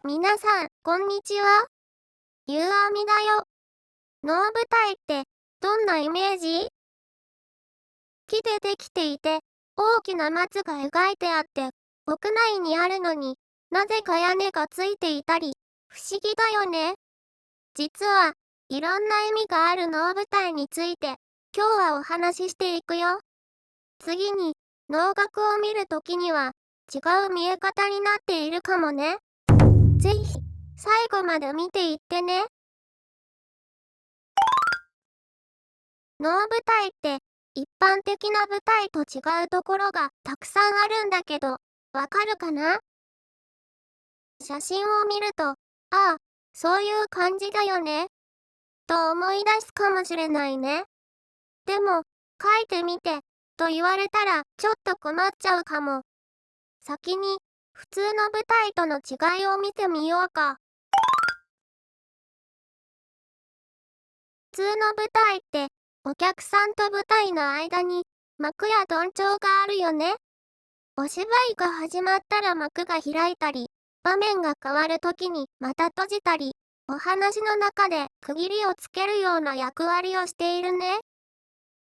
皆さん、こんにちは。ゆうあみだよ。能舞台ってどんなイメージ？木でできていて、大きな松が描いてあって、屋内にあるのになぜか屋根がついていたり、不思議だよね。実は、いろんな意味がある能舞台について、今日はお話ししていくよ。次に、能楽を見るときには、違う見え方になっているかもね。ぜひ、最後まで見ていってね。能舞台って一般的な舞台と違うところがたくさんあるんだけど、わかるかな？写真を見ると、ああ、そういう感じだよね、と思い出すかもしれないね。でも、書いてみて、と言われたらちょっと困っちゃうかも。先に、普通の舞台との違いを見てみようか。普通の舞台って、お客さんと舞台の間に幕やどんちょうがあるよね。お芝居が始まったら幕が開いたり、場面が変わるときにまた閉じたり、お話の中で区切りをつけるような役割をしているね。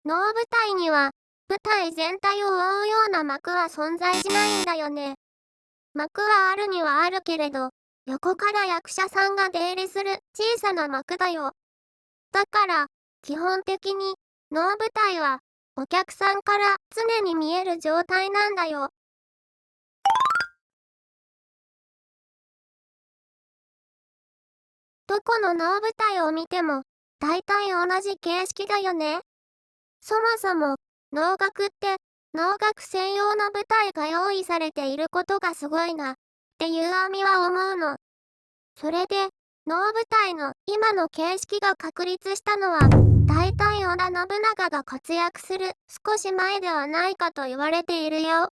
能舞台には、舞台全体を覆うような幕は存在しないんだよね。幕はあるにはあるけれど、横から役者さんが出入りする小さな幕だよ。だから、基本的に、能舞台は、お客さんから常に見える状態なんだよ。どこの能舞台を見ても、大体同じ形式だよね。そもそも、能楽って、能楽専用の舞台が用意されていることがすごいな、っていうあみは思うの。それで、能舞台の今の形式が確立したのは、大体織田信長が活躍する少し前ではないかと言われているよ。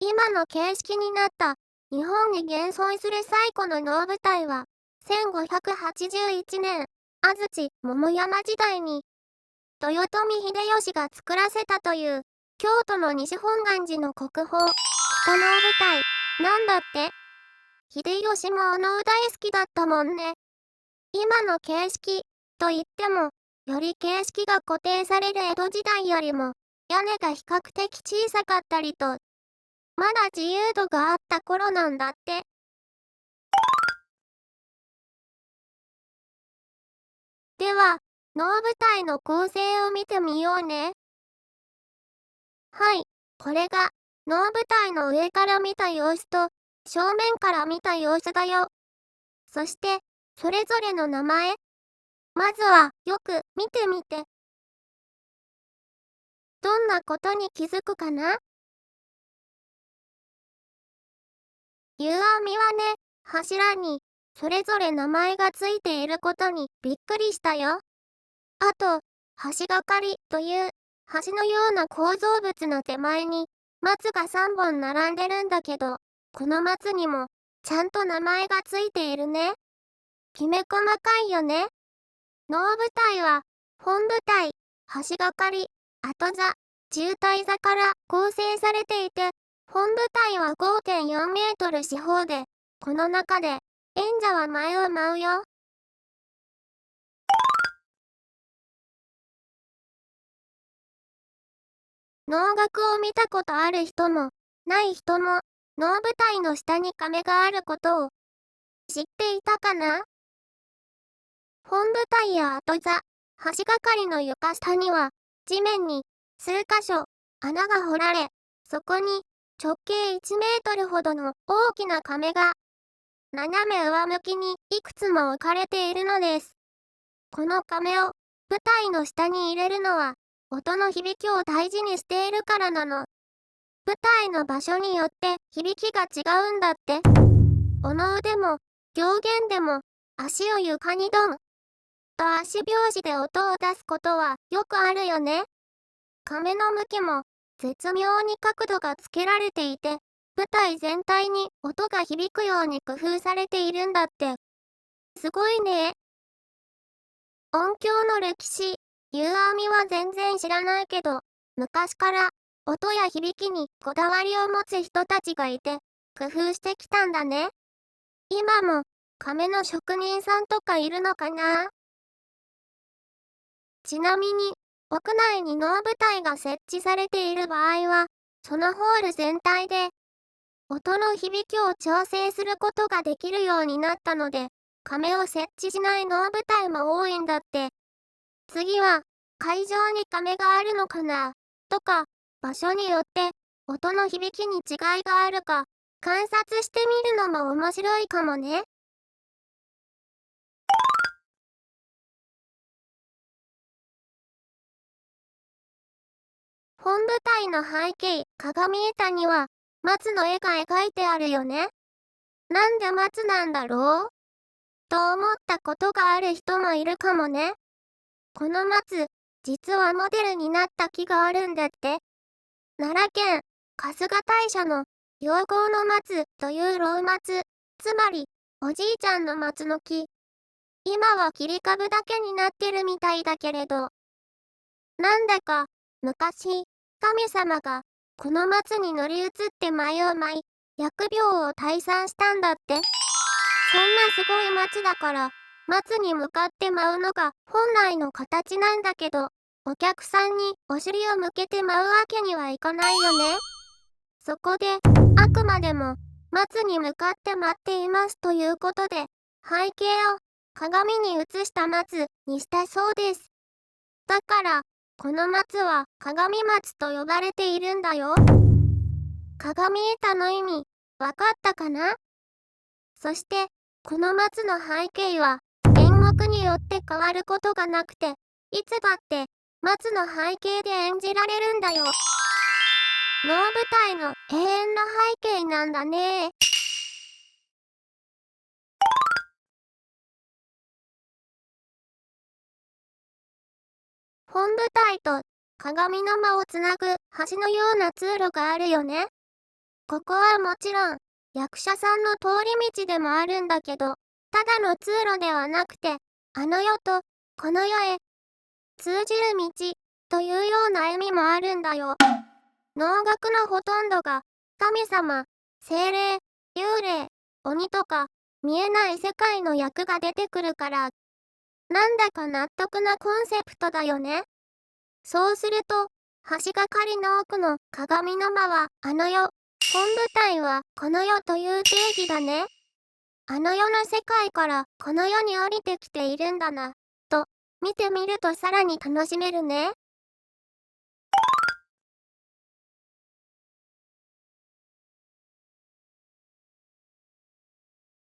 今の形式になった日本に現存する最古の能舞台は1581年安土桃山時代に豊臣秀吉が作らせたという京都の西本願寺の国宝北能舞台なんだって。秀吉もお能大好きだったもんね。今の形式といってもより形式が固定される江戸時代よりも屋根が比較的小さかったりとまだ自由度があった頃なんだって。では、能舞台の構成を見てみようね。はい、これが能舞台の上から見た様子と正面から見た様子だよ。そして、それぞれの名前。まずはよく見てみて。どんなことに気づくかな？夕あみはね、柱にそれぞれ名前がついていることにびっくりしたよ。あと、橋がかりという橋のような構造物の手前に松が3本並んでるんだけど、この松にもちゃんと名前がついているね。きめ細かいよね。能舞台は本舞台、橋がかり、後座、渋滞座から構成されていて、本舞台は5.4メートル四方で、この中で演者は前を舞うよ。能楽を見たことある人も、ない人も、能舞台の下に亀があることを知っていたかな？本舞台や後座、橋がかりの床下には、地面に数箇所穴が掘られ、そこに直径1メートルほどの大きな亀が斜め上向きにいくつも置かれているのです。この亀を舞台の下に入れるのは、音の響きを大事にしているからなの。舞台の場所によって響きが違うんだって。お能でも狂言でも足を床にドンと足拍子で音を出すことはよくあるよね。亀の向きも絶妙に角度がつけられていて舞台全体に音が響くように工夫されているんだって。すごいね。音響の歴史、夕あみは全然知らないけど昔から音や響きにこだわりを持つ人たちがいて工夫してきたんだね。今も亀の職人さんとかいるのかな？ちなみに、屋内に能舞台が設置されている場合は、そのホール全体で音の響きを調整することができるようになったので、亀を設置しない能舞台も多いんだって。次は、会場に亀があるのかなとか、場所によって音の響きに違いがあるか、観察してみるのも面白いかもね。本舞台の背景、鏡板には、松の絵が描いてあるよね。なんで松なんだろうと思ったことがある人もいるかもね。この松、実はモデルになった木があるんだって。奈良県、春日大社の、陽光の松という老松、つまり、おじいちゃんの松の木。今は切り株だけになってるみたいだけれど、なんだか、昔、神様が、この松に乗り移って舞を舞い、疫病を退散したんだって。そんなすごい松だから、松に向かって舞うのが本来の形なんだけど、お客さんにお尻を向けて舞うわけにはいかないよね。そこで、あくまでも、松に向かって舞っていますということで、背景を鏡に映した松にしたそうです。だから、この松は鏡松と呼ばれているんだよ。鏡板の意味、わかったかな？そして、この松の背景は、演目によって変わることがなくて、いつだって、松の背景で演じられるんだよ。能舞台の永遠の背景なんだね。本舞台と鏡の間をつなぐ橋のような通路があるよね。ここはもちろん、役者さんの通り道でもあるんだけど、ただの通路ではなくて、あの世とこの世へ通じる道というような意味もあるんだよ。能楽のほとんどが神様、精霊、幽霊、鬼とか見えない世界の役が出てくるから、なんだか納得なコンセプトだよね。そうすると、橋がかりの奥の鏡の間はあの世、本舞台はこの世という定義だね。あの世の世界からこの世に降りてきているんだな、と見てみるとさらに楽しめるね。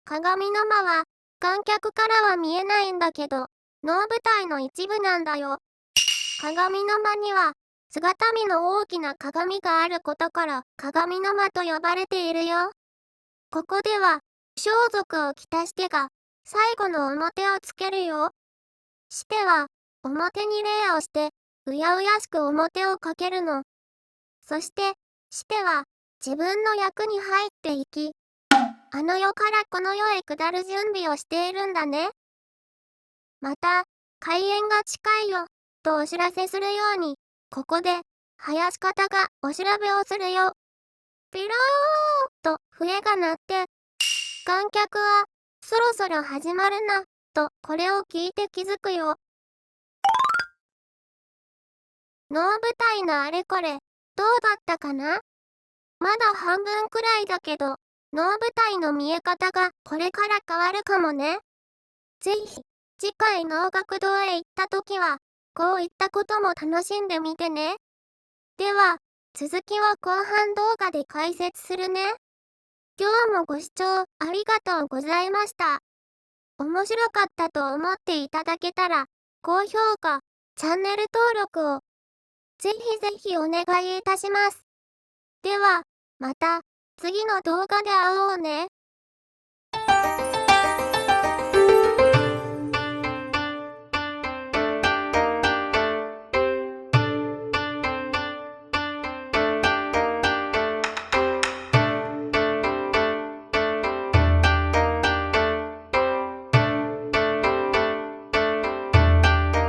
鏡の間は観客からは見えないんだけど、能舞台の一部なんだよ。鏡の間には姿見の大きな鏡があることから鏡の間と呼ばれているよ。ここでは装束を着たしてが最後の表をつけるよ。しては表に礼をしてうやうやしく表をかけるの。そしてしては自分の役に入っていき、あの世からこの世へ下る準備をしているんだね。また、開演が近いよ、とお知らせするように、ここで、林方がお調べをするよ。ピローと笛が鳴って、観客は、そろそろ始まるな、とこれを聞いて気づくよ。能舞台のあれこれ、どうだったかな？まだ半分くらいだけど、能舞台の見え方がこれから変わるかもね。ぜひ、次回能楽堂へ行った時は、こういったことも楽しんでみてね。では、続きは後半動画で解説するね。今日もご視聴ありがとうございました。面白かったと思っていただけたら、高評価、チャンネル登録をぜひぜひお願いいたします。では、また次の動画で会おうね。